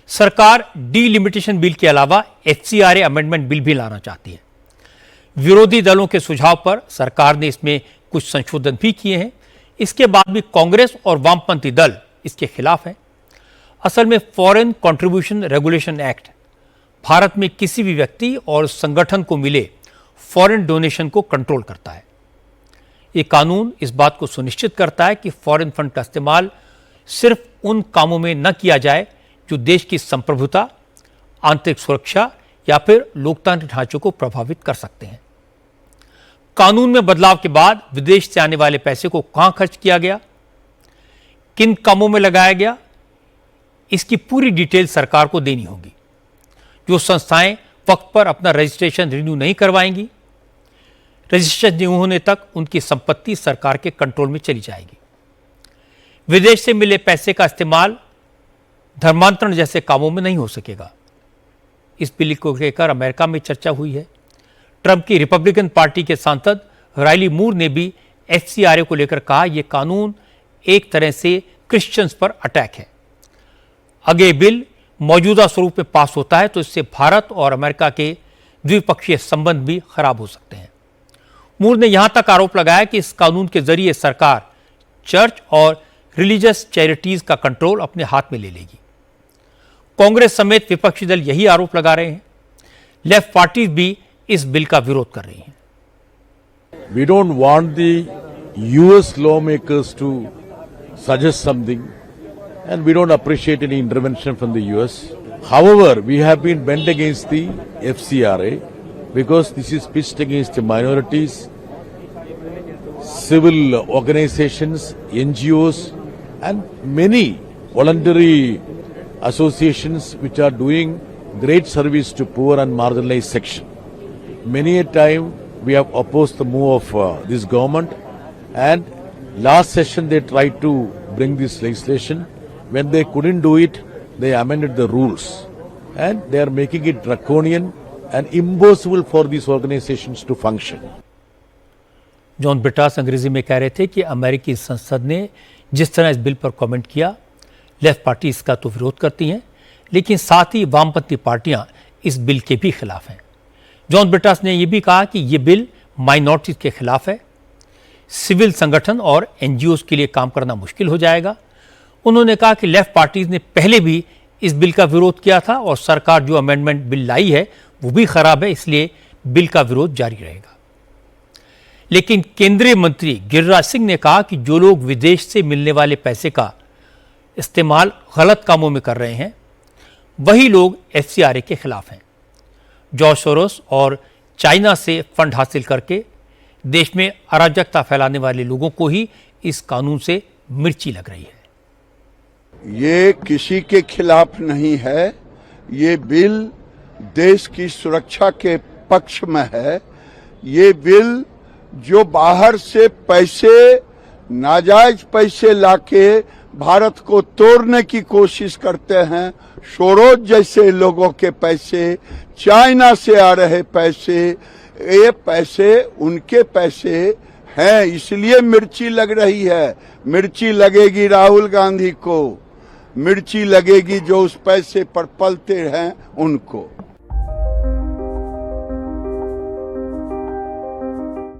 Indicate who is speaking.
Speaker 1: सरकार delimitation bill के अलावा एफसीआरए अमेंडमेंट बिल भी लाना चाहती है। विरोधी दलों के सुझाव पर सरकार ने इसमें कुछ संशोधन भी किए हैं। इसके बाद भी कांग्रेस और वामपंथी दल इसके खिलाफ हैं। असल में foreign contribution regulation act Bharat में किसी भी व्यक्ति और संगठन को मिले फॉरेन डोनेशन को कंट्रोल करता है। ये कानून इस बात को सुनिश्चित करता है कि फॉरेन फंड का इस्तेमाल सिर्फ उन कामों में न किया जाए जो देश की संप्रभुता, आंतरिक सुरक्षा या फिर लोकतांत्रिक ढांचों को प्रभावित कर सकते हैं। कानून में बदलाव के बाद विदेश से आने वाले पैसे को कहां खर्च किया गया, किन कामों में लगाया गया, इसकी पूरी डिटेल सरकार को देनी होगी। जो संस्थाएं वक्त पर अपना रजिस्ट्रेशन रिन्यू नहीं करवाएंगी, रजिस्ट्रेशन नहीं होने तक उनकी संपत्ति सरकार के कंट्रोल में चली जाएगी। विदेश से मिले पैसे का इस्तेमाल धर्मांतरण जैसे कामों में नहीं हो सकेगा। इस बिल को लेकर अमेरिका में चर्चा हुई है। ट्रंप की रिपब्लिकन पार्टी के सांसद राइली मूर ने भी एफसीआरए को लेकर कहा, यह कानून एक तरह से क्रिश्चियंस पर अटैक है। अगर बिल मौजूदा स्वरूप में पास होता है तो इससे भारत और अमेरिका के द्विपक्षीय संबंध भी खराब हो सकते हैं। मूर ने यहां तक आरोप लगाया कि इस कानून के जरिए सरकार चर्च और रिलीजियस चैरिटीज का कंट्रोल अपने हाथ में ले लेगी। कांग्रेस समेत विपक्षी दल यही आरोप लगा रहे हैं। लेफ्ट पार्टीज भी इस बिल का विरोध कर रही हैं।
Speaker 2: We don't want the US lawmakers to suggest something, and we don't appreciate any intervention from the US. However, we have been bent against the FCRA because this is pitched against the minorities, civil organizations, NGOs, and many voluntary associations which are doing great service to poor and marginalized section. Many a time we have opposed the move of this government, and last session they tried to bring this legislation. When they couldn't do it, they amended the rules, and they are making it draconian and impossible for these organizations to function.
Speaker 1: John Brittas अंग्रेजी में कह रहे थे कि अमेरिकी संसद ने जिस तरह इस बिल पर कमेंट किया, लेफ्ट पार्टी इसका तो विरोध करती हैं, लेकिन साथ ही वामपंथी पार्टियां इस बिल के भी खिलाफ हैं। जॉन ब्रिटास ने यह भी कहा कि यह बिल माइनॉरिटीज के खिलाफ है, सिविल संगठन और एनजीओ के लिए काम करना मुश्किल हो जाएगा। उन्होंने कहा कि लेफ्ट पार्टीज ने पहले भी इस बिल का विरोध किया था और सरकार जो अमेंडमेंट बिल लाई है वो भी खराब है, इसलिए बिल का विरोध जारी रहेगा। लेकिन केंद्रीय मंत्री गिरिराज सिंह ने कहा कि जो लोग विदेश से मिलने वाले पैसे का इस्तेमाल गलत कामों में कर रहे हैं, वही लोग एफसीआरए के खिलाफ हैं। जॉर्ज सोरोस और चाइना से फंड हासिल करके देश में अराजकता फैलाने वाले लोगों को ही इस कानून से मिर्ची लग रही है।
Speaker 3: ये किसी के खिलाफ नहीं है, ये बिल देश की सुरक्षा के पक्ष में है। ये बिल जो बाहर से पैसे, नाजायज पैसे लाके भारत को तोड़ने की कोशिश करते हैं, सोरोस जैसे लोगों के पैसे, चाइना से आ रहे पैसे, ये पैसे उनके पैसे हैं, इसलिए मिर्ची लग रही है। मिर्ची लगेगी राहुल गांधी को, मिर्ची लगेगी जो उस पैसे पर पलते हैं उनको।